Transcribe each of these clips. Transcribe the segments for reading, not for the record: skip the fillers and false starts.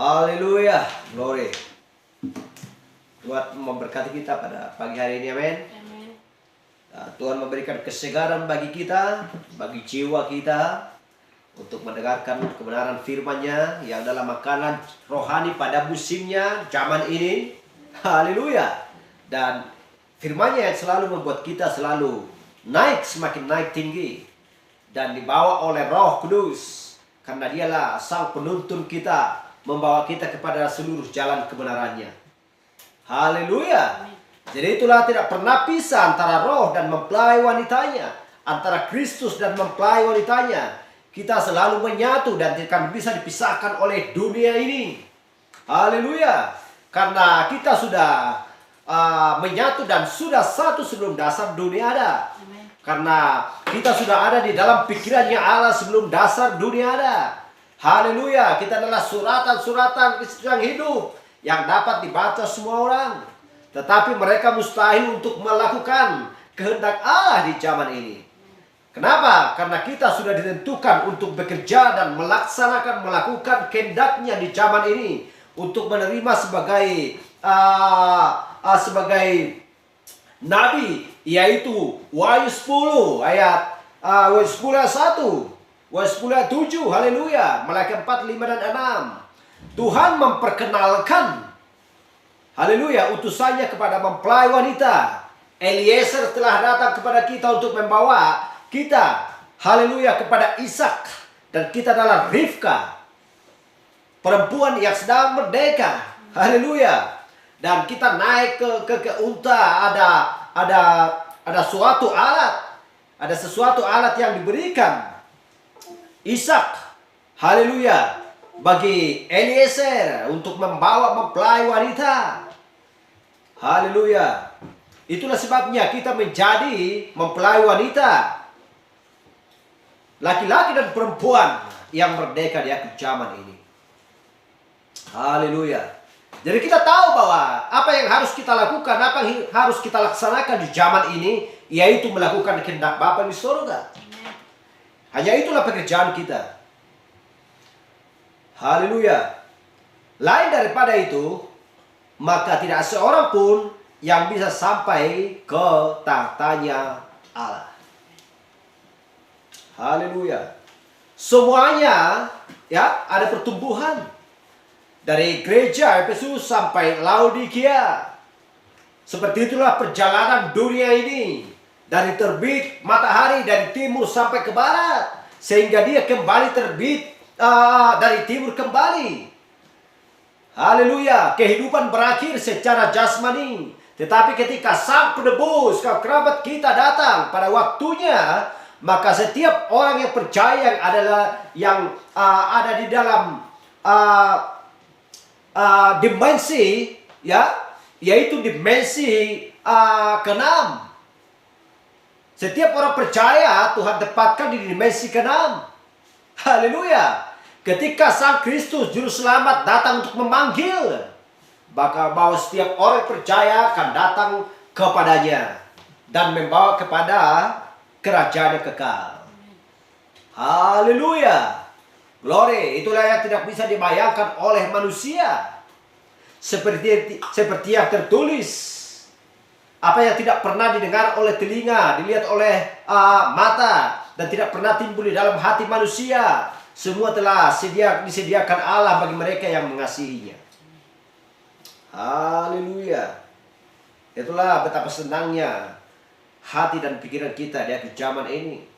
Haleluya, glory. Tuhan memberkati kita pada pagi hari ini, amin. Tuhan memberikan kesegaran bagi kita, bagi jiwa kita, untuk mendengarkan kebenaran firman-Nya yang adalah makanan rohani pada musimnya, zaman ini. Haleluya. Dan firman-Nya yang selalu membuat kita selalu naik, semakin naik tinggi, dan dibawa oleh Roh Kudus, karena Dialah sang penuntun kita, membawa kita kepada seluruh jalan kebenarannya. Haleluya. Jadi itulah tidak pernah pisah antara roh dan mempelai wanitanya, antara Kristus dan mempelai wanitanya. Kita selalu menyatu dan tidak bisa dipisahkan oleh dunia ini. Haleluya. Karena kita sudah menyatu dan sudah satu sebelum dasar dunia ada. Karena kita sudah ada di dalam pikirannya Allah sebelum dasar dunia ada. Haleluya, kita adalah suratan-suratan yang hidup yang dapat dibaca semua orang. Tetapi mereka mustahil untuk melakukan kehendak Allah di zaman ini. Kenapa? Karena kita sudah ditentukan untuk bekerja dan melakukan kehendaknya di zaman ini. Untuk menerima sebagai nabi, yaitu Wahyu 10 ayat 1. Wahyu 10 ayat 7, haleluya. Malaikat 4, 5 dan 6. Tuhan memperkenalkan, haleluya, utusannya kepada mempelai wanita. Eliezer telah datang kepada kita untuk membawa kita, haleluya, kepada Ishak. Dan kita adalah Rivka, perempuan yang sedang merdeka, haleluya. Dan kita naik ke unta, ada suatu alat, ada sesuatu alat yang diberikan Ishak, haleluya, bagi Eliezer untuk membawa mempelai wanita. Haleluya. Itulah sebabnya kita menjadi mempelai wanita, laki-laki dan perempuan yang merdeka di akhir zaman ini. Haleluya. Jadi kita tahu bahwa apa yang harus kita lakukan, apa yang harus kita laksanakan di zaman ini, yaitu melakukan kehendak Bapa di surga. Hanya itulah pekerjaan kita. Haleluya. Lain daripada itu, maka tidak seorang pun yang bisa sampai ke tahtanya Allah. Haleluya. Semuanya ya ada pertumbuhan. Dari gereja Efesus sampai Laodikia. Seperti itulah perjalanan dunia ini. Dari terbit matahari dari timur sampai ke barat, sehingga dia kembali terbit dari timur kembali. Haleluya. Kehidupan berakhir secara jasmani. Tetapi ketika sang penebus kerabat kita datang pada waktunya, maka setiap orang yang percaya yang ada di dalam dimensi, ya, yaitu dimensi ke-6. Setiap orang percaya Tuhan tempatkan di dimensi ke-6. Haleluya. Ketika Sang Kristus Juru Selamat datang untuk memanggil, maka bahwa setiap orang percaya akan datang kepadanya dan membawa kepada kerajaan kekal. Haleluya. Glory. Itulah yang tidak bisa dibayangkan oleh manusia. Seperti yang tertulis. Apa yang tidak pernah didengar oleh telinga, dilihat oleh mata, dan tidak pernah timbul di dalam hati manusia, semua telah disediakan Allah bagi mereka yang mengasihinya. Haleluya. Itulah betapa senangnya hati dan pikiran kita di akhir zaman ini.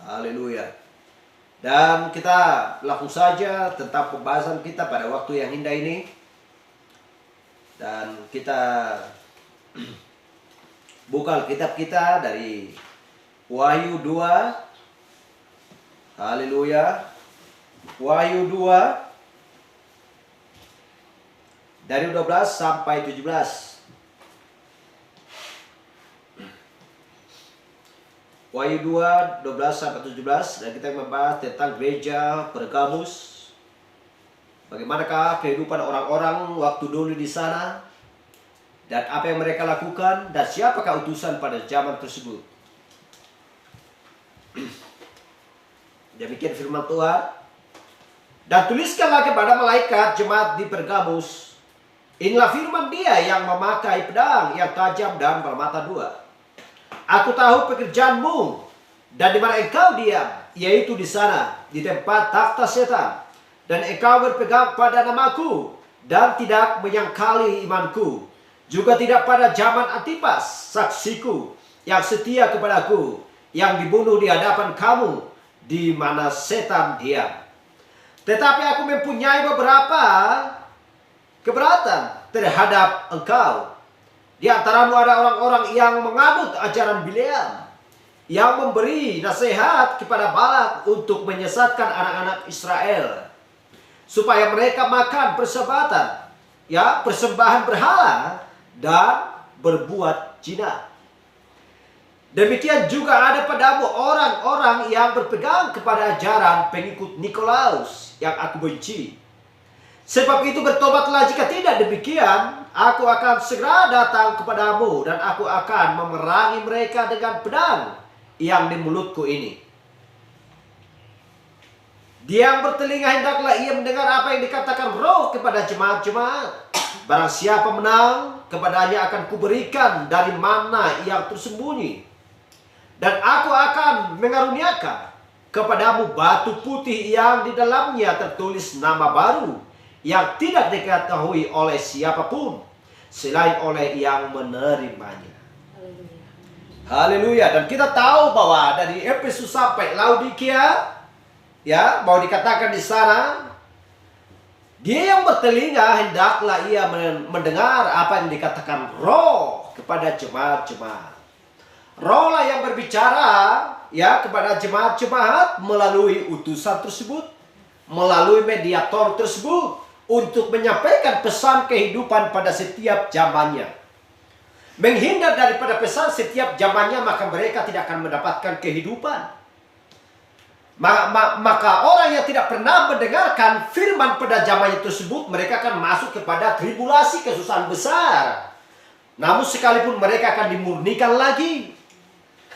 Haleluya. Dan kita langsung saja tentang pembahasan kita pada waktu yang indah ini. Dan kita buka kitab kita dari Wahyu 2. Haleluya. Wahyu 2 dari 12 sampai 17. Wahyu 2, 12 sampai 17. Dan kita membahas tentang gereja Pergamus. Bagaimanakah kehidupan orang-orang waktu dulu di sana, dan apa yang mereka lakukan, dan siapakah utusan pada zaman tersebut. Demikian firman Tuhan. Dan tuliskanlah kepada malaikat jemaat di Pergamus. Inilah firman Dia yang memakai pedang yang tajam dan bermata dua. Aku tahu pekerjaanmu dan di mana engkau diam, yaitu di sana, di tempat takhta setan. Dan engkau berpegang pada namaku dan tidak menyangkali imanku. Juga tidak pada zaman Antipas, saksiku, yang setia kepadaku, yang dibunuh di hadapan kamu, di mana setan diam. Tetapi aku mempunyai beberapa keberatan terhadap engkau. Di antaramu ada orang-orang yang menganut ajaran Bileam, yang memberi nasihat kepada Balak untuk menyesatkan anak-anak Israel, supaya mereka makan persembahan berhala dan berbuat zina. Demikian juga ada padamu orang-orang yang berpegang kepada ajaran pengikut Nikolaus yang aku benci. Sebab itu bertobatlah, jika tidak demikian aku akan segera datang kepadamu dan aku akan memerangi mereka dengan pedang yang di mulutku ini. Dia yang bertelinga hendaklah ia mendengar apa yang dikatakan Roh kepada jemaat-jemaat. Barang siapa menang, kepadanya akan kuberikan dari mana yang tersembunyi. Dan aku akan mengaruniakan kepadamu batu putih yang di dalamnya tertulis nama baru, yang tidak diketahui oleh siapapun selain oleh yang menerimanya. Haleluya. Dan kita tahu bahwa dari Efesus sampai Laodikia, ya, mau dikatakan di sana, dia yang bertelinga hendaklah ia mendengar apa yang dikatakan Roh kepada jemaat-jemaat. Roh lah yang berbicara, ya, kepada jemaat-jemaat melalui utusan tersebut, melalui mediator tersebut, untuk menyampaikan pesan kehidupan pada setiap zamannya. Menghindar daripada pesan setiap zamannya, maka mereka tidak akan mendapatkan kehidupan. Maka orang yang tidak pernah mendengarkan firman pada zamannya tersebut, mereka akan masuk kepada tribulasi, kesusahan besar. Namun sekalipun mereka akan dimurnikan lagi.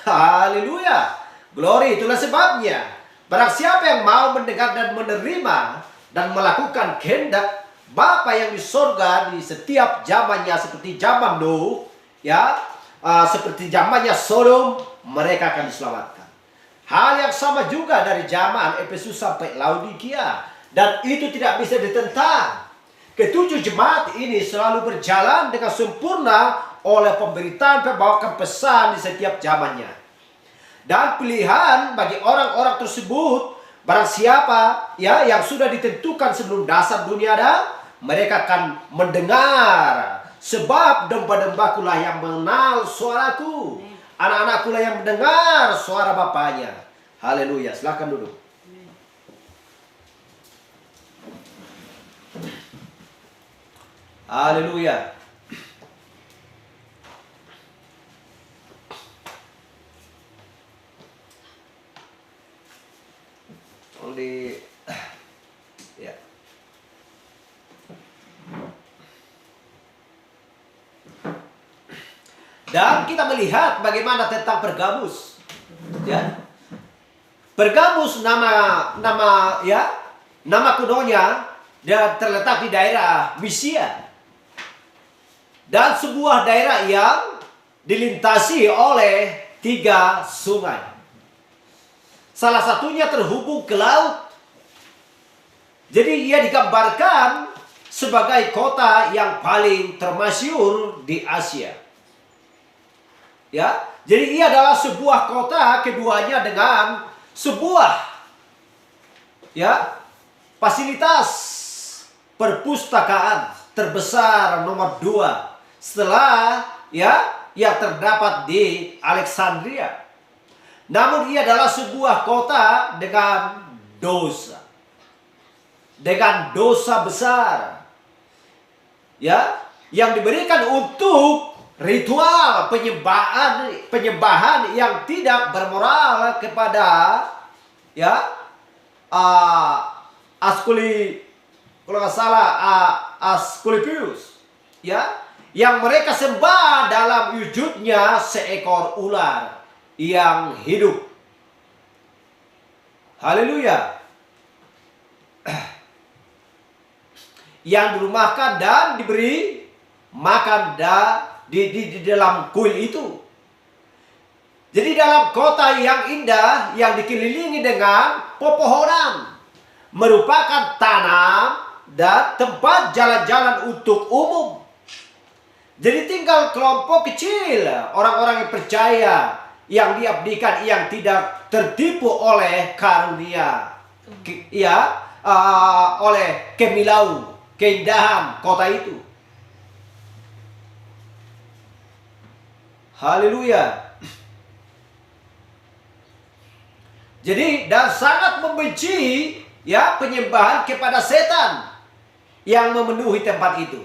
Haleluya. Glory. Itulah sebabnya barang siapa yang mau mendengar dan menerima dan melakukan kehendak Bapa yang di sorga di setiap zamannya, seperti zaman Nuh, ya, seperti zamannya Sodom, mereka akan diselamatkan. Hal yang sama juga dari zaman Efesus sampai Laodikia. Dan itu tidak bisa ditentang. Ketujuh jemaat ini selalu berjalan dengan sempurna oleh pemberitaan pembawakan pesan di setiap zamannya. Dan pilihan bagi orang-orang tersebut, barang siapa, ya, yang sudah ditentukan sebelum dasar dunia ada, mereka akan mendengar. Sebab domba-dombaku lah yang mengenal suaraku, anak-anakku lah yang mendengar suara bapaknya. Haleluya. Silakan duduk. Haleluya. Ya. Dan kita melihat bagaimana tentang Pergamus. Ya. Pergamus nama kunonya, dia terletak di daerah Misia. Dan sebuah daerah yang dilintasi oleh 3 sungai. Salah satunya terhubung ke laut. Jadi ia digambarkan sebagai kota yang paling termasyhur di Asia. Ya, jadi ia adalah sebuah kota, keduanya dengan sebuah, ya, fasilitas perpustakaan terbesar nomor 2 setelah, ya, yang terdapat di Alexandria. Namun ia adalah sebuah kota dengan dosa. Dengan dosa besar. Ya, yang diberikan untuk ritual penyembahan yang tidak bermoral kepada, ya, Asclepius, ya, yang mereka sembah dalam wujudnya seekor ular yang hidup. Haleluya. Yang dirumahkan dan diberi makan di dalam kuil itu. Jadi dalam kota yang indah yang dikelilingi dengan pepohonan merupakan tanam dan tempat jalan-jalan untuk umum. Jadi tinggal kelompok kecil orang-orang yang percaya, yang diabdikan, yang tidak tertipu oleh karunia, oleh kemilau, keindahan kota itu. Haleluya. Jadi dan sangat membenci penyembahan kepada setan yang memenuhi tempat itu.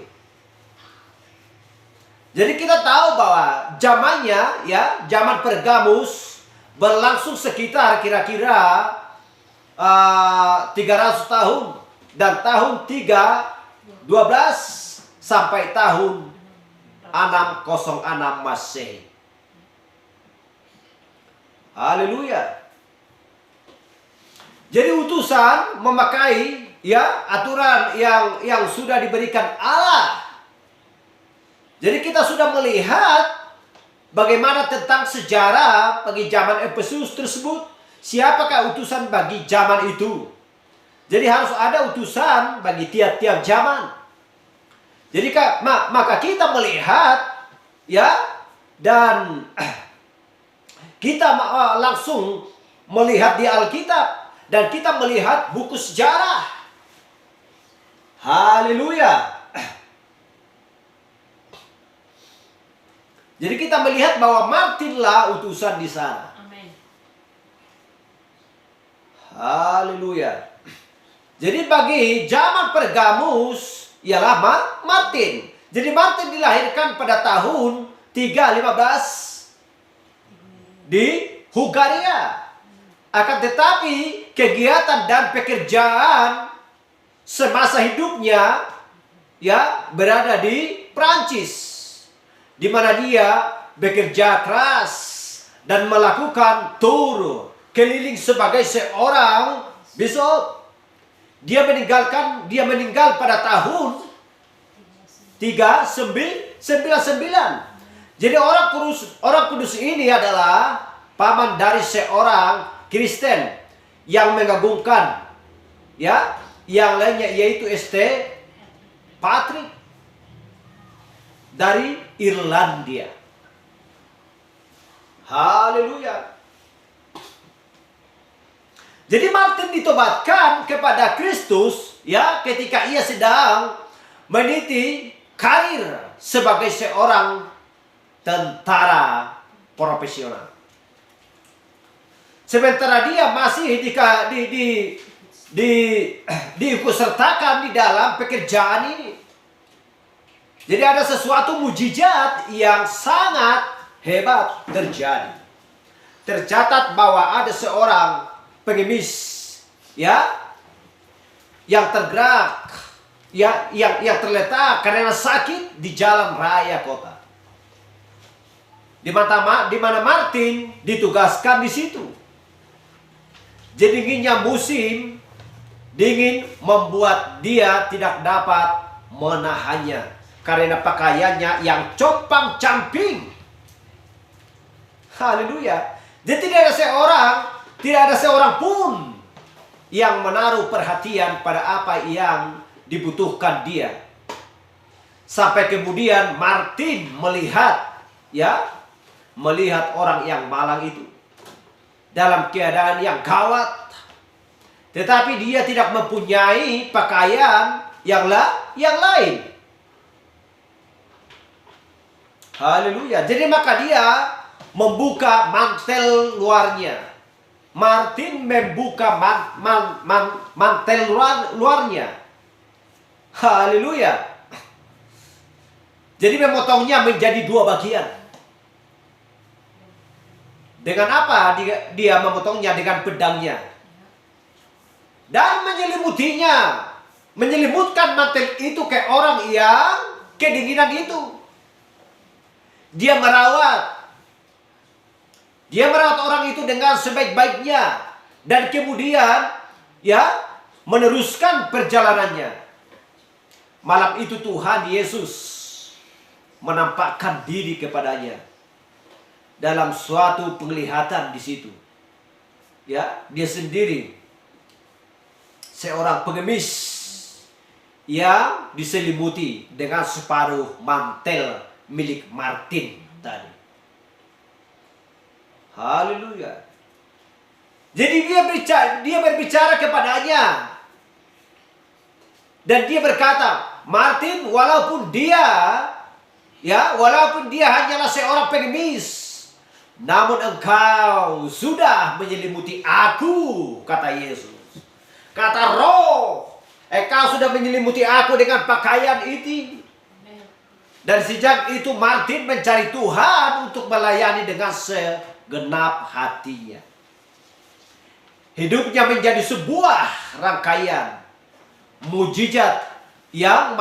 Jadi kita tahu bahwa zamannya zaman Pergamus berlangsung sekitar kira-kira 300 tahun dan tahun 312 sampai tahun 606 Masehi. Haleluya. Jadi utusan memakai aturan yang sudah diberikan Allah. Jadi kita sudah melihat bagaimana tentang sejarah bagi zaman Efesus tersebut. Siapakah utusan bagi zaman itu? Jadi harus ada utusan bagi tiap-tiap zaman. Jadi maka kita melihat dan kita langsung melihat di Alkitab. Dan kita melihat buku sejarah. Haleluya. Jadi kita melihat bahwa Martinlah utusan di sana. Amin. Haleluya. Jadi bagi zaman Pergamus ialah Martin. Jadi Martin dilahirkan pada tahun 315 di Hungaria. Akan tetapi kegiatan dan pekerjaan semasa hidupnya berada di Prancis, di mana dia bekerja keras dan melakukan tur keliling sebagai seorang bishop. Dia meninggal pada tahun 399. Jadi orang kudus ini adalah paman dari seorang Kristen yang mengagungkan yang lainnya, yaitu St. Patrick dari Irlandia. Haleluya. Jadi Martin ditobatkan kepada Kristus ketika ia sedang meniti karir sebagai seorang tentara profesional. Sementara dia masih diikutsertakan di dalam pekerjaan ini. Jadi ada sesuatu mujizat yang sangat hebat terjadi. Tercatat bahwa ada seorang pengemis yang tergerak, yang terletak karena sakit di jalan raya kota. Di mana Martin ditugaskan di situ. Jadi dinginnya musim dingin membuat dia tidak dapat menahannya karena pakaiannya yang compang-camping. Haleluya. Jadi tidak ada seorang pun yang menaruh perhatian pada apa yang dibutuhkan dia. Sampai kemudian Martin melihat orang yang malang itu dalam keadaan yang gawat, tetapi dia tidak mempunyai pakaian yang lain. Haleluya. Jadi maka dia membuka mantel luarnya. Martin membuka mantel luarnya. Haleluya. Jadi memotongnya menjadi 2 bagian. Dengan apa dia memotongnya? Dengan pedangnya. Dan menyelimutkan mantel itu ke orang yang kedinginan itu. Dia merawat orang itu dengan sebaik-baiknya. dan kemudian ya meneruskan perjalanannya. Malam itu Tuhan Yesus menampakkan diri kepadanya dalam suatu penglihatan di situ. Ya, dia sendiri seorang pengemis yang diselimuti dengan separuh mantel milik Martin tadi. Haleluya. Jadi dia berbicara kepadanya. Dan dia berkata, Martin, walaupun dia hanyalah seorang pengemis, namun engkau sudah menyelimuti aku, kata Yesus. Kata Roh, engkau sudah menyelimuti aku dengan pakaian itu. Dan sejak itu Martin mencari Tuhan untuk melayani dengan segenap hatinya. Hidupnya menjadi sebuah rangkaian mujizat yang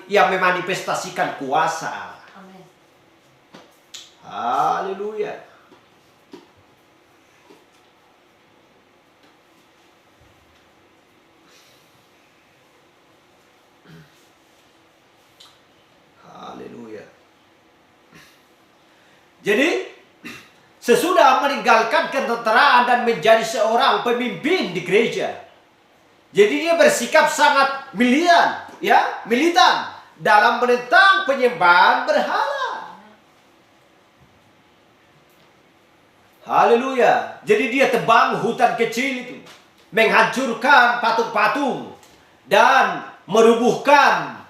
memanifestasikan kuasa. Amin. Haleluya. Haleluya. Jadi sesudah meninggalkan ketenteraan dan menjadi seorang pemimpin di gereja, jadi dia bersikap sangat militan dalam menentang penyembahan berhala. Haleluya. Jadi dia tebang hutan kecil itu, menghancurkan patung-patung dan merubuhkan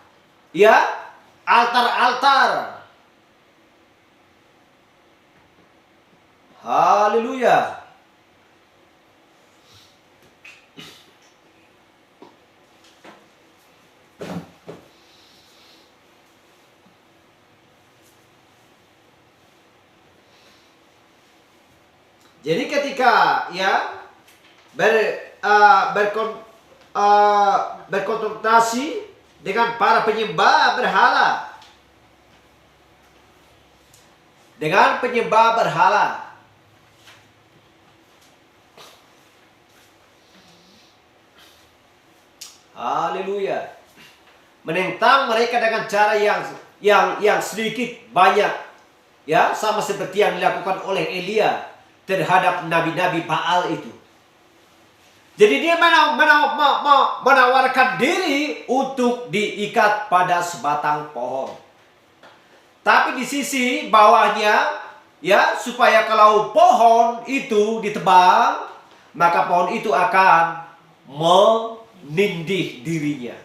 altar-altar. Haleluya. Jadi ketika berkonfrontasi dengan para penyembah berhala, haleluya, menentang mereka dengan cara yang sedikit banyak, sama seperti yang dilakukan oleh Elia terhadap nabi-nabi Baal itu. Jadi dia menawarkan diri untuk diikat pada sebatang pohon. Tapi di sisi bawahnya, supaya kalau pohon itu ditebang, maka pohon itu akan menindih dirinya.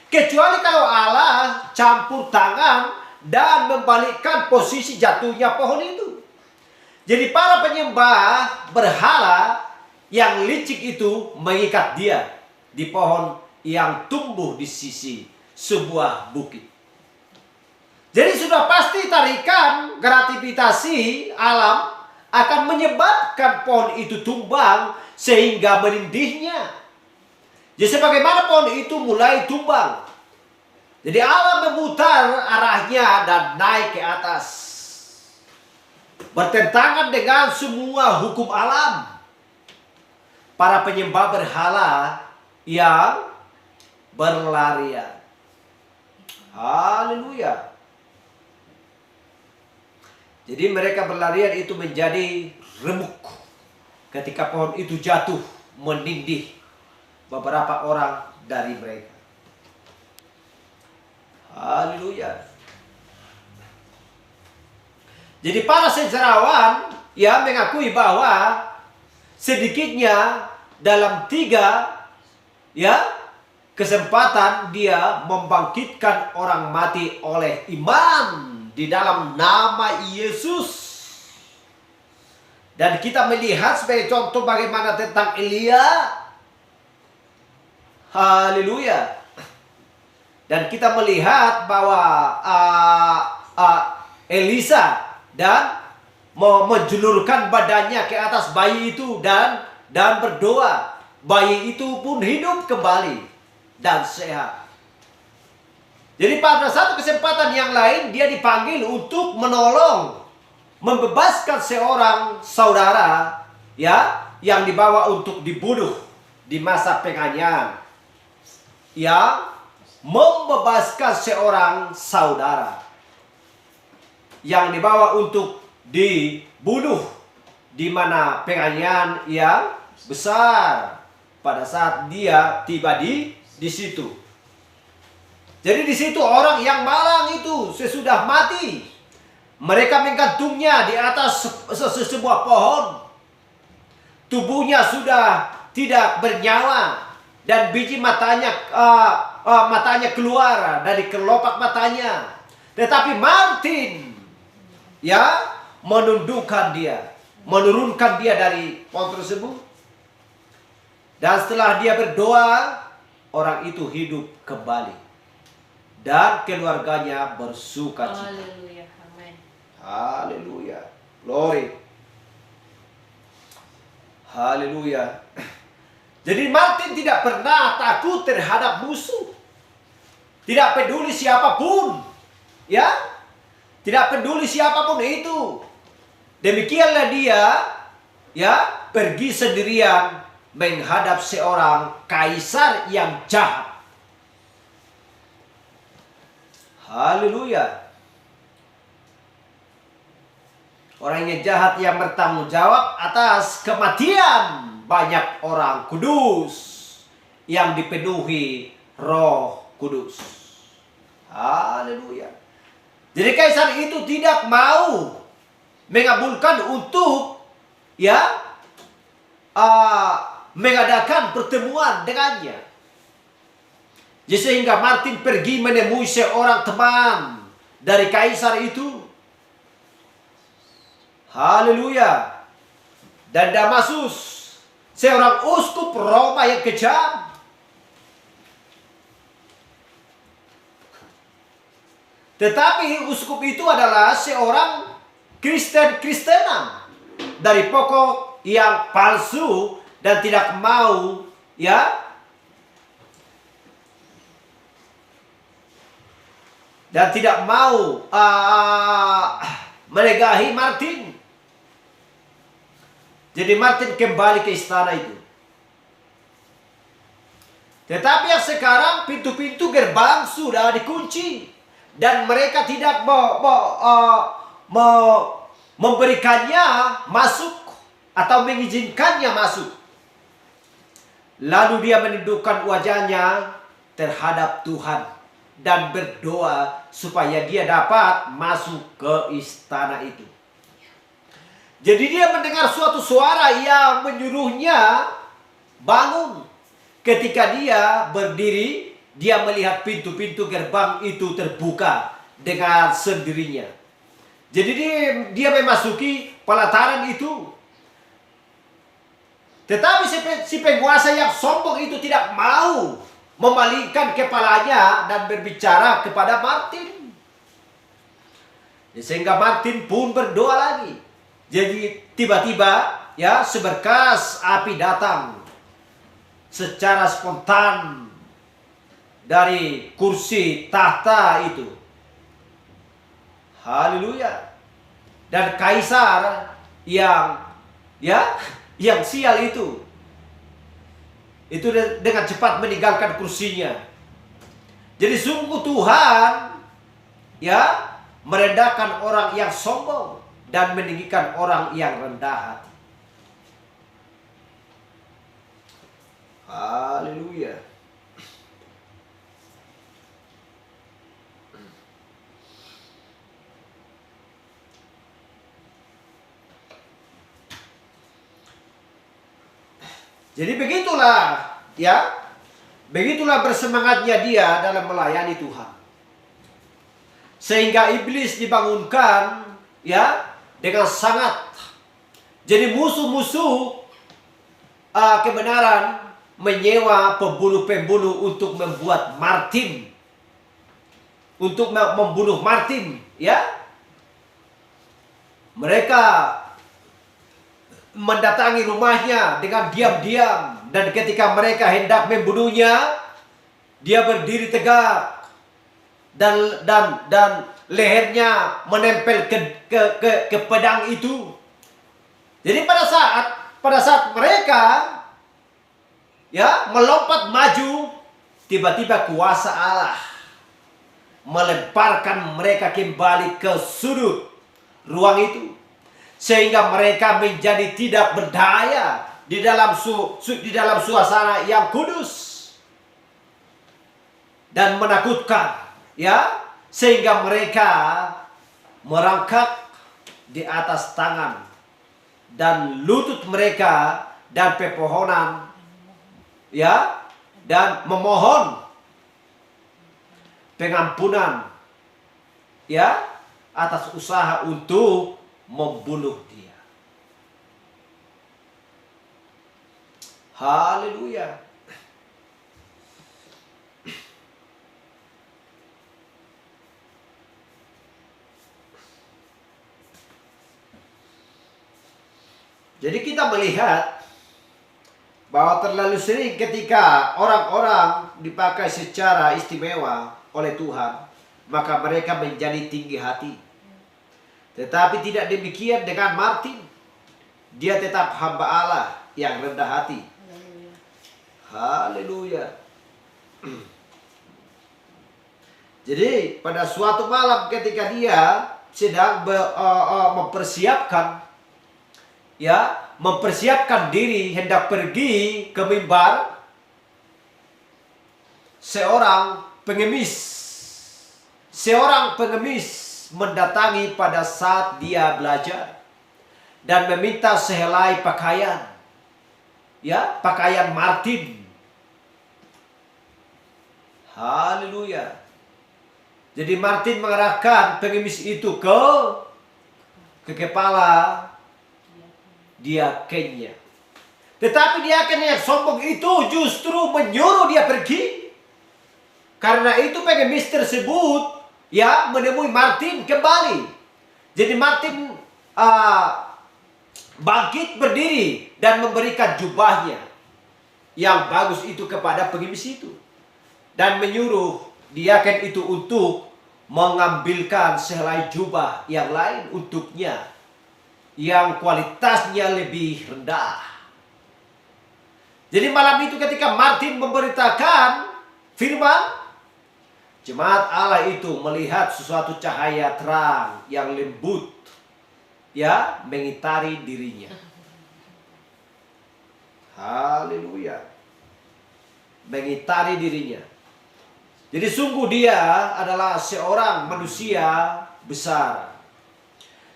Kecuali kalau Allah campur tangan dan membalikkan posisi jatuhnya pohon itu. Jadi para penyembah berhala yang licik itu mengikat dia di pohon yang tumbuh di sisi sebuah bukit. Jadi sudah pasti tarikan gravitasi alam akan menyebabkan pohon itu tumbang sehingga menindihnya. Jadi sebagaimana pohon itu mulai tumbang, jadi alam memutar arahnya dan naik ke atas, bertentangan dengan semua hukum alam. Para penyembah berhala yang berlarian. Haleluya. Jadi mereka berlarian itu menjadi remuk ketika pohon itu jatuh menindih beberapa orang dari mereka. Haleluya. Jadi para sejarawan mengakui bahwa sedikitnya dalam 3 kesempatan dia membangkitkan orang mati oleh iman di dalam nama Yesus. Dan kita melihat sebagai contoh bagaimana tentang Elia. Haleluya. Dan kita melihat bahwa Elisa dan menjulurkan badannya ke atas bayi itu dan berdoa. Bayi itu pun hidup kembali dan sehat. Jadi pada satu kesempatan yang lain dia dipanggil untuk menolong, membebaskan seorang saudara yang dibawa untuk dibunuh di masa penganiayaan, yang membebaskan seorang saudara yang dibawa untuk dibunuh di mana penganiayaan yang besar pada saat dia tiba di situ. Jadi di situ orang yang malang itu sesudah mati, mereka menggantungnya di atas sebuah pohon. Tubuhnya sudah tidak bernyawa dan biji matanya matanya keluar dari kelopak matanya. Tetapi Martin ya menundukkan dia, menurunkan dia dari pohon tersebut. Dan setelah dia berdoa, orang itu hidup kembali dan keluarganya bersuka cita. Haleluya. Amin. Haleluya. Glory. Haleluya. Jadi Martin tidak pernah takut terhadap musuh. Tidak peduli siapapun. Ya. Tidak peduli siapapun itu. Demikianlah dia ya pergi sendirian menghadap seorang kaisar yang jahat. Haleluya. Orang yang jahat yang bertanggung jawab atas kematian banyak orang kudus yang dipenuhi Roh Kudus. Haleluya. Jadi kaisar itu tidak mau mengabulkan untuk ya mengadakan pertemuan dengannya. Jadi sehingga Martin pergi menemui seorang teman dari kaisar itu. Haleluya. Dan Damasus, seorang uskup Roma yang kejam. Tetapi uskup itu adalah seorang Kristenan dari pokok yang palsu dan tidak mau ya dan tidak mau melegahi Martin. Jadi Martin kembali ke istana itu. Tetapi yang sekarang pintu-pintu gerbang sudah dikunci dan mereka tidak memberikannya masuk atau mengizinkannya masuk. Lalu dia menundukkan wajahnya terhadap Tuhan dan berdoa supaya dia dapat masuk ke istana itu. Jadi dia mendengar suatu suara yang menyuruhnya bangun. Ketika dia berdiri, dia melihat pintu-pintu gerbang itu terbuka dengan sendirinya. Jadi dia memasuki pelataran itu. Tetapi si penguasa yang sombong itu tidak mau memalingkan kepalanya dan berbicara kepada Martin. Sehingga Martin pun berdoa lagi. Jadi tiba-tiba ya seberkas api datang secara spontan dari kursi tahta itu. Haleluya. Dan kaisar yang sial itu dengan cepat meninggalkan kursinya. Jadi sungguh Tuhan ya merendahkan orang yang sombong dan meninggikan orang yang rendah hati. Haleluya. Jadi begitulah ya. Begitulah bersemangatnya dia dalam melayani Tuhan. Sehingga iblis dibangunkan ya dengan sangat. Jadi musuh-musuh kebenaran menyewa pembunuh-pembunuh untuk membuat Martin. Untuk membunuh Martin, ya. Mereka mendatangi rumahnya dengan diam-diam, dan ketika mereka hendak membunuhnya, dia berdiri tegak dan lehernya menempel ke pedang itu. Jadi pada saat pada saat mereka melompat maju, tiba-tiba kuasa Allah melemparkan mereka kembali ke sudut ruang itu, sehingga mereka menjadi tidak berdaya di dalam suasana yang kudus dan menakutkan, sehingga mereka merangkak di atas tangan dan lutut mereka dan pepohonan, dan memohon pengampunan atas usaha untuk membunuh dia. Haleluya. Jadi kita melihat bahwa terlalu sering ketika orang-orang dipakai secara istimewa oleh Tuhan, maka mereka menjadi tinggi hati. Tetapi tidak demikian dengan Martin. Dia tetap hamba Allah yang rendah hati. Haleluya. Jadi pada suatu malam ketika dia sedang mempersiapkan diri hendak pergi ke mimbar, seorang pengemis mendatangi pada saat dia belajar dan meminta sehelai pakaian, pakaian Martin. Haleluya. Jadi Martin mengarahkan pengemis itu ke kepala diakennya. Tetapi diaken yang sombong itu justru menyuruh dia pergi. Karena itu pengemis tersebut menemui Martin kembali. Jadi Martin bangkit berdiri dan memberikan jubahnya yang bagus itu kepada pengemis itu, dan menyuruh diaken itu untuk mengambilkan sehelai jubah yang lain untuknya yang kualitasnya lebih rendah. Jadi malam itu ketika Martin memberitakan firman, jemaat Allah itu melihat sesuatu cahaya terang yang lembut mengitari dirinya. Haleluya. Mengitari dirinya. Jadi sungguh dia adalah seorang manusia besar,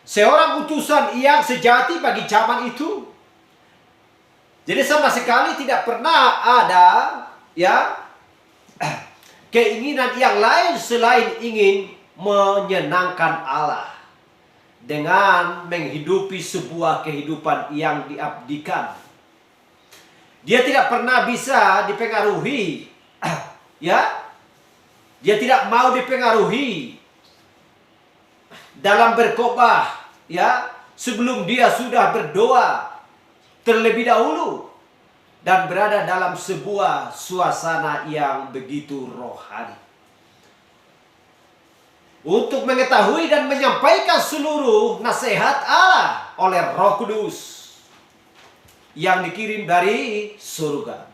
seorang utusan yang sejati bagi zaman itu. Jadi sama sekali tidak pernah ada keinginan yang lain selain ingin menyenangkan Allah dengan menghidupi sebuah kehidupan yang diabdikan. Dia tidak pernah bisa dipengaruhi, dia tidak mau dipengaruhi dalam berkhotbah sebelum dia sudah berdoa terlebih dahulu dan berada dalam sebuah suasana yang begitu rohani untuk mengetahui dan menyampaikan seluruh nasihat Allah oleh Roh Kudus yang dikirim dari surga.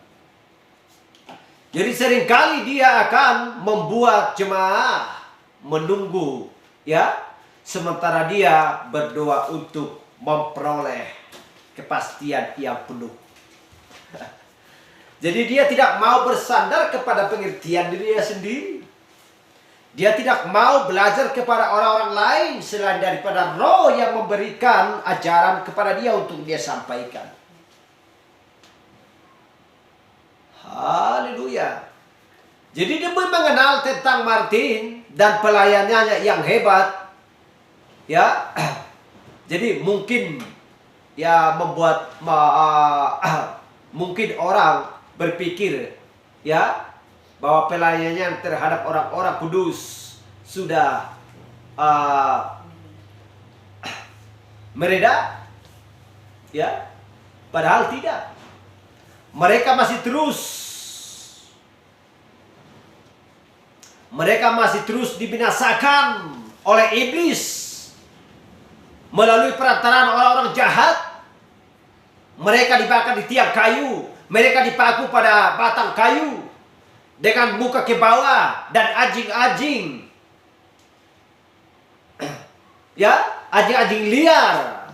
Jadi seringkali dia akan membuat jemaah menunggu sementara dia berdoa untuk memperoleh kepastian yang penuh. Jadi dia tidak mau bersandar kepada pengertian dirinya sendiri. Dia tidak mau belajar kepada orang-orang lain selain daripada Roh yang memberikan ajaran kepada dia untuk dia sampaikan. Haleluya. Jadi demi mengenal tentang Martin dan pelayanannya yang hebat, jadi mungkin membuat mungkin orang berpikir bahwa pelayanannya terhadap orang-orang kudus sudah mereda, padahal tidak. Mereka masih terus dibinasakan oleh iblis melalui perantaraan orang-orang jahat, Mereka dibakar di tiang kayu. Mereka dipaku pada batang kayu. Dengan muka ke bawah. Dan anjing-anjing. Ya, anjing-anjing liar.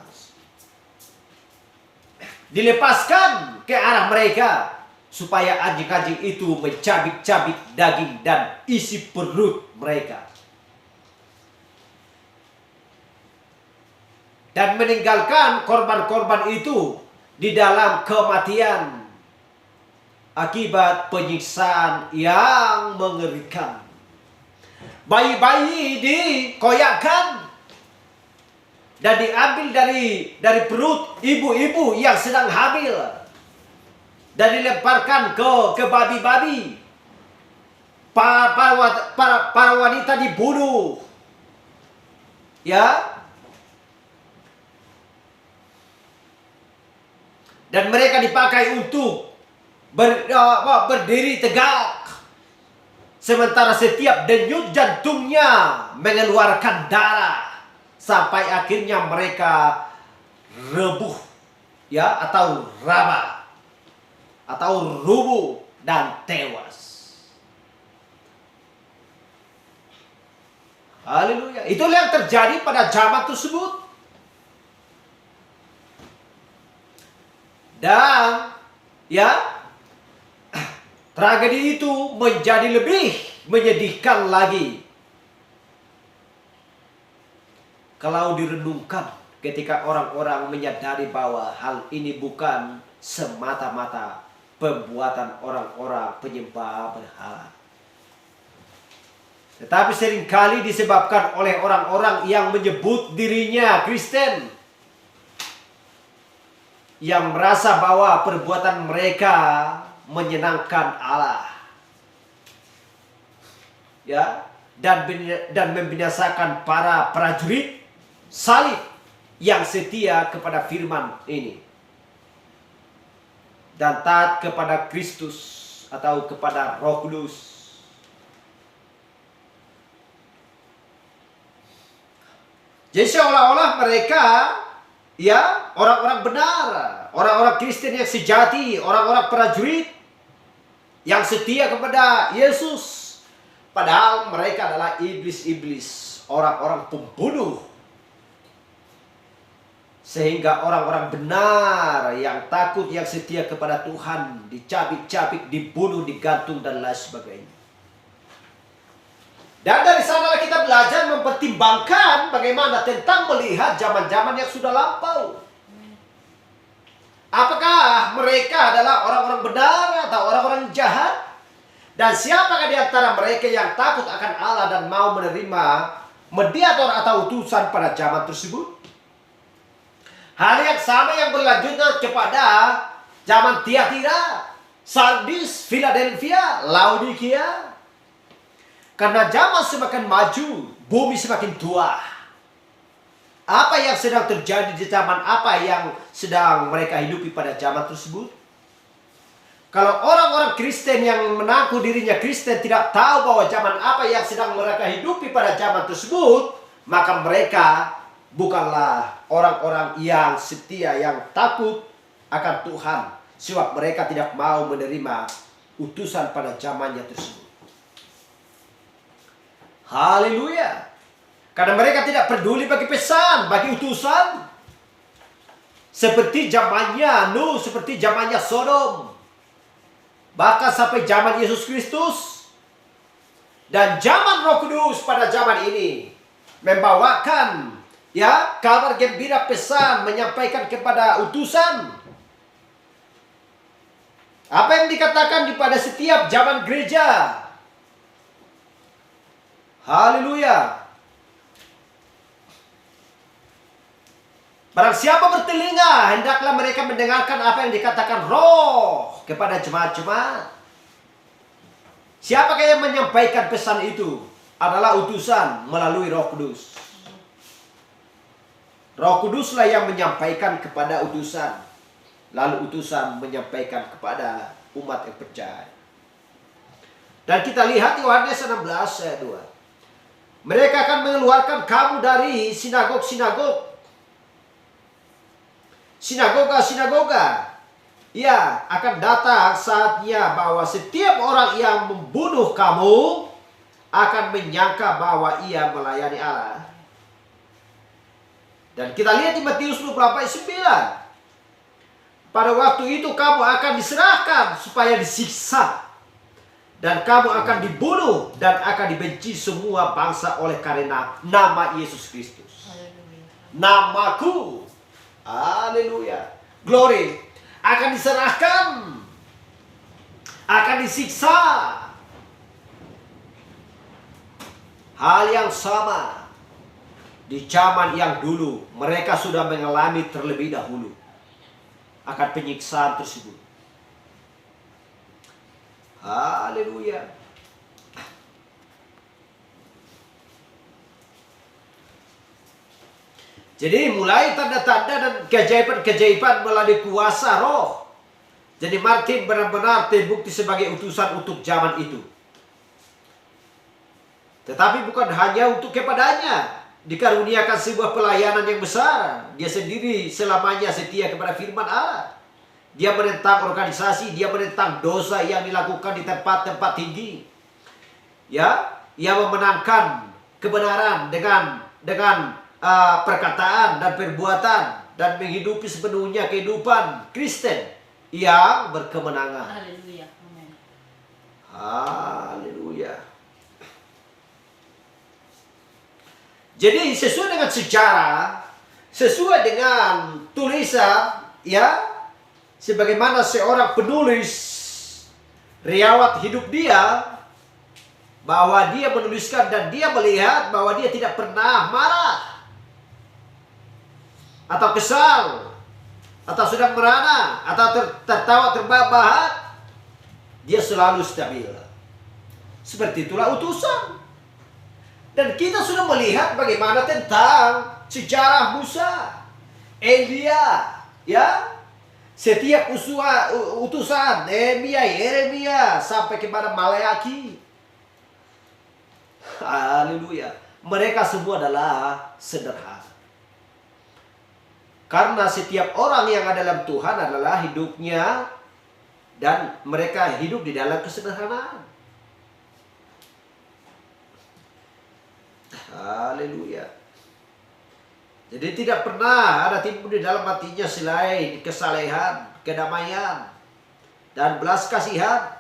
Dilepaskan ke arah mereka. Supaya anjing-anjing itu mencabik-cabik daging dan isi perut mereka. Dan meninggalkan korban-korban itu di dalam kematian akibat penyiksaan yang mengerikan. Bayi-bayi dikoyakkan dan diambil dari perut ibu-ibu yang sedang hamil dan dilemparkan ke babi-babi. Para wanita dibunuh. Ya. Dan mereka dipakai untuk berdiri tegak. Sementara setiap denyut jantungnya mengeluarkan darah. Sampai akhirnya mereka rebuh. Ya, atau rabah. Atau rubuh dan tewas. Haleluya. Itulah yang terjadi pada zaman tersebut. Dan ya, tragedi itu menjadi lebih menyedihkan lagi kalau direnungkan ketika orang-orang menyadari bahwa hal ini bukan semata-mata perbuatan orang-orang penyembah berhala, tetapi seringkali disebabkan oleh orang-orang yang menyebut dirinya Kristen, yang merasa bahwa perbuatan mereka menyenangkan Allah, ya, dan membinasakan para prajurit salib yang setia kepada firman ini dan taat kepada Kristus atau kepada Roh Kudus. Jadi seolah-olah mereka, ya, orang-orang benar, orang-orang Kristen yang sejati, orang-orang prajurit yang setia kepada Yesus. Padahal mereka adalah iblis-iblis, orang-orang pembunuh. Sehingga orang-orang benar yang takut, yang setia kepada Tuhan dicabik-cabik, dibunuh, digantung, dan lain sebagainya. Dan dari sanalah kita belajar mempertimbangkan bagaimana tentang melihat zaman-zaman yang sudah lampau. Apakah mereka adalah orang-orang benar atau orang-orang jahat? Dan siapakah di antara mereka yang takut akan Allah dan mau menerima mediator atau utusan pada zaman tersebut? Hal yang sama yang berlanjut kepada zaman Tiatira, Sardis, Philadelphia, Laodikia. Karena zaman semakin maju, bumi semakin tua. Apa yang sedang terjadi di zaman apa yang sedang mereka hidupi pada zaman tersebut? Kalau orang-orang Kristen yang mengaku dirinya Kristen tidak tahu bahwa zaman apa yang sedang mereka hidupi pada zaman tersebut, maka mereka bukanlah orang-orang yang setia, yang takut akan Tuhan. Sebab mereka tidak mau menerima utusan pada zamannya tersebut. Haleluya. Karena mereka tidak peduli bagi pesan, bagi utusan. Seperti zamannya Nuh, seperti zamannya Sodom. Bahkan sampai zaman Yesus Kristus. Dan zaman Roh Kudus pada zaman ini membawakan, ya, kabar gembira, pesan, menyampaikan kepada utusan. Apa yang dikatakan pada setiap zaman gereja. Haleluya. Barang siapa bertelinga, hendaklah mereka mendengarkan apa yang dikatakan Roh kepada jemaat-jemaat. Siapakah yang menyampaikan pesan itu? Adalah utusan melalui Roh Kudus. Roh Kuduslah yang menyampaikan kepada utusan. Lalu utusan menyampaikan kepada umat yang percaya. Dan kita lihat Yohanes 16 ayat 2. Mereka akan mengeluarkan kamu dari sinagog-sinagog sinagoga-sinagoga. Ya, akan datang saatnya bahwa setiap orang yang membunuh kamu akan menyangka bahwa ia melayani Allah. Dan kita lihat di Matius 24 ayat 9. Pada waktu itu kamu akan diserahkan supaya disiksa. Dan kamu akan dibunuh dan akan dibenci semua bangsa oleh karena nama Yesus Kristus. Namaku. Haleluya. Glory. Akan diserahkan, akan disiksa. Hal yang sama di zaman yang dulu mereka sudah mengalami terlebih dahulu akan penyiksaan tersebut. Haleluya. Jadi mulai tanda-tanda dan keajaiban-keajaiban melalui kuasa roh. Jadi Martin benar-benar terbukti sebagai utusan untuk zaman itu. Tetapi bukan hanya untuk kepadanya. Dikaruniakan sebuah pelayanan yang besar. Dia sendiri selamanya setia kepada firman Allah. Dia menentang organisasi, dia menentang dosa yang dilakukan di tempat-tempat tinggi. Ya, ia memenangkan kebenaran dengan perkataan dan perbuatan dan menghidupi sepenuhnya kehidupan Kristen yang berkemenangan. Haleluya. Amin. Haleluya. Jadi sesuai dengan sejarah, sesuai dengan tulisan, ya, sebagaimana seorang penulis riwayat hidup dia, bahwa dia menuliskan dan dia melihat bahwa dia tidak pernah marah atau kesal, atau sedang merana, atau tertawa terbahak-bahak. Dia selalu stabil. Seperti itulah utusan. Dan kita sudah melihat bagaimana tentang sejarah Musa, Elia, ya. Setiap utusan, Yeremia, sampai kepada Maleaki. Haleluya. Mereka semua adalah sederhana. Karena setiap orang yang ada dalam Tuhan adalah hidupnya dan mereka hidup di dalam kesederhanaan. Haleluya. Jadi tidak pernah ada timbul di dalam hatinya selain kesalehan, kedamaian, dan belas kasihan.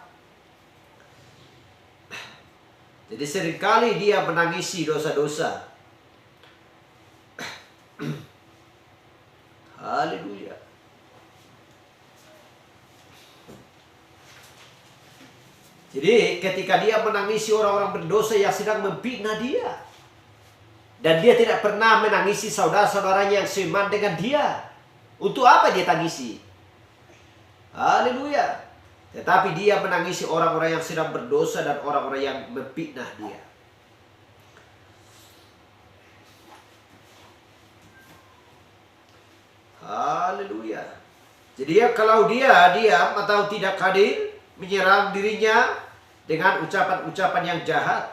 Jadi seringkali dia menangisi dosa-dosa. Haleluya. Jadi ketika dia menangisi orang-orang berdosa yang sedang memfitnah dia, dan dia tidak pernah menangisi saudara-saudaranya yang seiman dengan dia, untuk apa dia tangisi? Haleluya. Tetapi dia menangisi orang-orang yang sedang berdosa dan orang-orang yang memfitnah dia. Haleluya. Jadi ya, kalau dia diam atau tidak hadir, menyerang dirinya dengan ucapan-ucapan yang jahat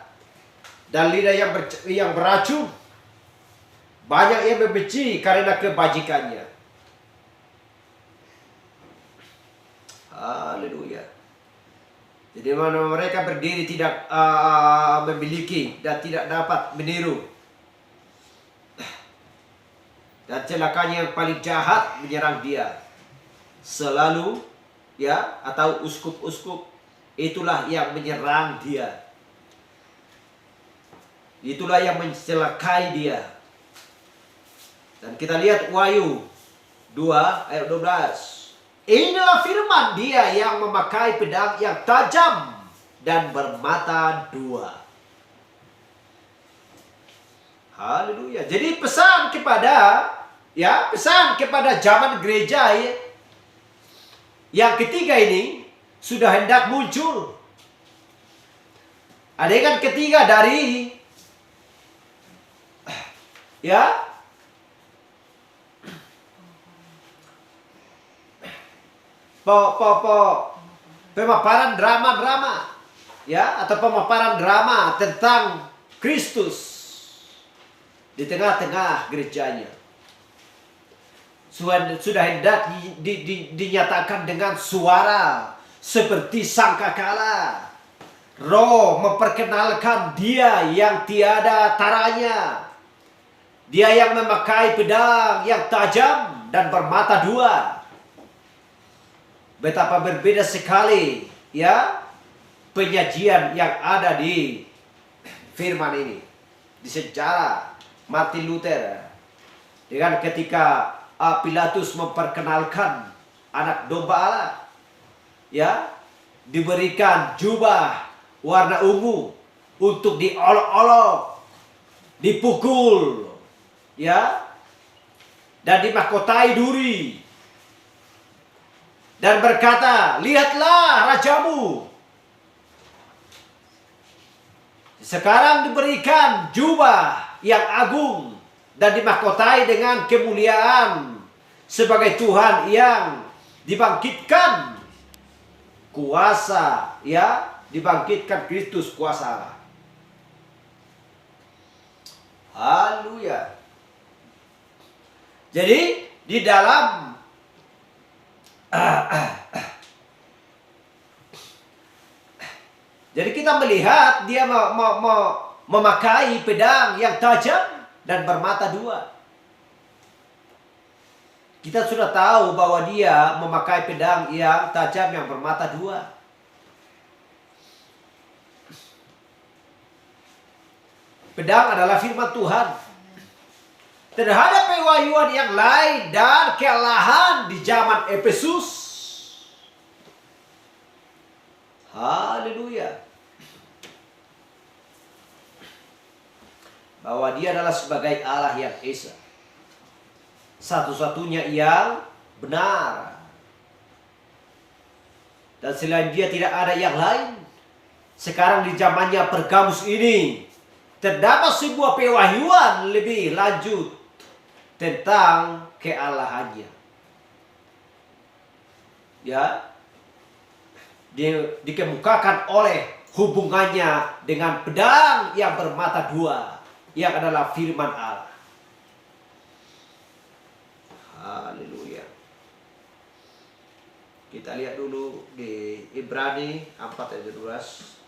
dan lidah yang beracun, banyak yang membenci karena kebajikannya. Haleluya. Jadi mana mereka berdiri tidak memiliki dan tidak dapat meniru. Dan celakanya yang paling jahat menyerang dia. Selalu, ya, atau uskup-uskup, itulah yang menyerang dia. Itulah yang mencelakai dia. Dan kita lihat Wahyu 2 ayat 12. Inilah firman dia yang memakai pedang yang tajam dan bermata dua. Haleluya. Jadi pesan kepada zaman gereja yang ketiga ini sudah hendak muncul. Adegan ketiga dari pemaparan drama-drama, atau pemaparan drama tentang Kristus di tengah-tengah gerejanya. sudah hendak dinyatakan dengan suara seperti sangkakala. Roh memperkenalkan Dia yang tiada taranya. Dia yang memakai pedang yang tajam dan bermata dua. Betapa berbeda sekali ya penyajian yang ada di firman ini, di sejarah Martin Luther, dengan ketika Pilatus memperkenalkan anak domba Allah, ya, diberikan jubah warna ungu untuk diolok-olok, dipukul, ya, dan dimahkotai duri, dan berkata, lihatlah rajamu. Sekarang diberikan jubah yang agung dan dimahkotai dengan kemuliaan sebagai Tuhan yang dibangkitkan kuasa, ya, dibangkitkan Kristus kuasa Allah. Haleluya. Jadi di dalam jadi kita melihat dia memakai pedang yang tajam dan bermata dua. Kita sudah tahu bahwa dia memakai pedang yang tajam yang bermata dua. Pedang adalah firman Tuhan terhadap pewahyuan yang lain dan kealahan di zaman Efesus. Haleluya. Bahwa Dia adalah sebagai Allah yang esa, satu-satunya yang benar, dan selain Dia tidak ada yang lain. Sekarang di zamannya Pergamus ini terdapat sebuah pewahyuan lebih lanjut tentang kealahannya, ya, dikemukakan oleh hubungannya dengan pedang yang bermata dua, yang adalah firman Allah. Haleluya. Kita lihat dulu di Ibrani 4 ayat 12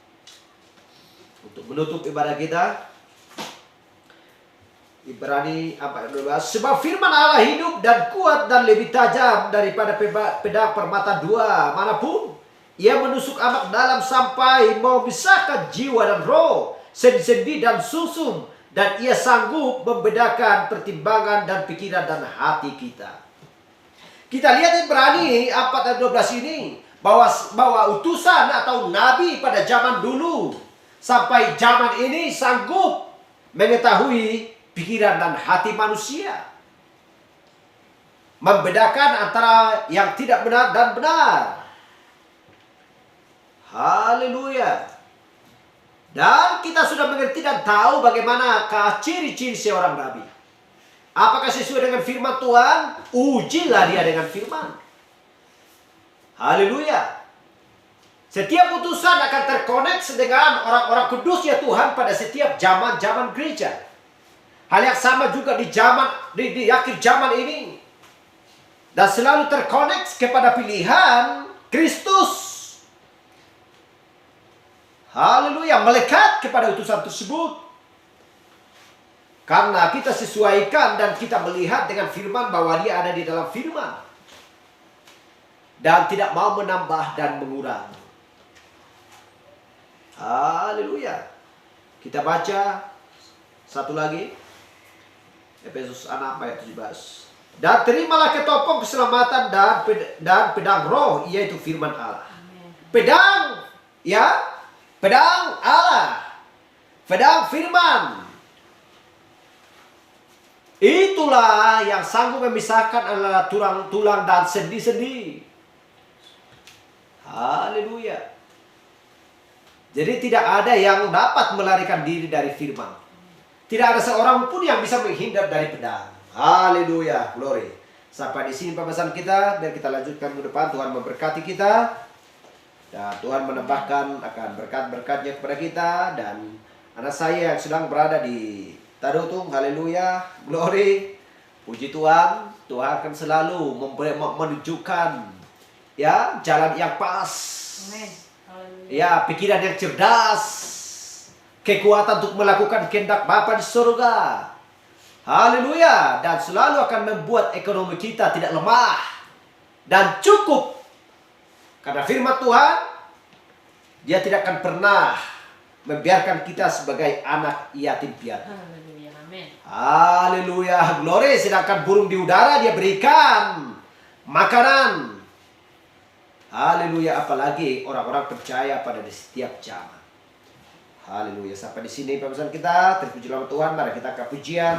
untuk menutup ibadah kita. Ibrani 4 ayat 12. Sebab firman Allah hidup dan kuat dan lebih tajam daripada pedang bermata dua manapun. Ia menusuk amat dalam sampai memisahkan jiwa dan roh, sendi-sendi dan sumsum, dan ia sanggup membedakan pertimbangan dan pikiran dan hati kita. Kita lihat Ibrani 4 ayat 12 ini, bahwa utusan atau nabi pada zaman dulu sampai zaman ini sanggup mengetahui pikiran dan hati manusia, membedakan antara yang tidak benar dan benar. Haleluya. Dan kita sudah mengerti dan tahu bagaimana ciri-ciri seorang nabi. Apakah sesuai dengan firman Tuhan? Ujilah dia dengan firman. Haleluya. Setiap utusan akan terkoneksi dengan orang-orang kudus ya Tuhan pada setiap zaman-zaman gereja. Hal yang sama juga di akhir zaman ini. Dan selalu terkoneksi kepada pilihan Kristus. Haleluya, melekat kepada utusan tersebut. Karena kita sesuaikan dan kita melihat dengan firman bahwa dia ada di dalam firman. Dan tidak mau menambah dan mengurang. Haleluya. Kita baca satu lagi. Efesus 6 ayat 17. Dan terimalah ketopong keselamatan dan pedang roh, yaitu firman Allah. Pedang, ya. Pedang Allah, pedang firman. Itulah yang sanggup memisahkan adalah tulang dan sendi-sendi. Haleluya. Jadi tidak ada yang dapat melarikan diri dari firman. Tidak ada seorang pun yang bisa menghindar dari pedang. Haleluya, glory. Sampai di sini pembahasan kita, biar kita lanjutkan ke depan. Tuhan memberkati kita. Dan Tuhan menambahkan akan berkat-berkatnya kepada kita. Dan anak saya yang sedang berada di Tarutung, haleluya, glory, puji Tuhan. Tuhan akan selalu menunjukkan ya jalan yang pas. Amin. Ya, pikiran yang cerdas. Kekuatan untuk melakukan kehendak Bapa di surga. Haleluya. Dan selalu akan membuat ekonomi kita tidak lemah dan cukup. Karena firman Tuhan, Dia tidak akan pernah membiarkan kita sebagai anak yatim piatu. Haleluya. Amin. Haleluya. Glory. Sedangkan burung di udara Dia berikan makanan. Haleluya. Apalagi orang-orang percaya pada di setiap zaman. Haleluya. Sampai di sini pembahasan kita. Terpuji nama Tuhan. Mari kita ke pujian.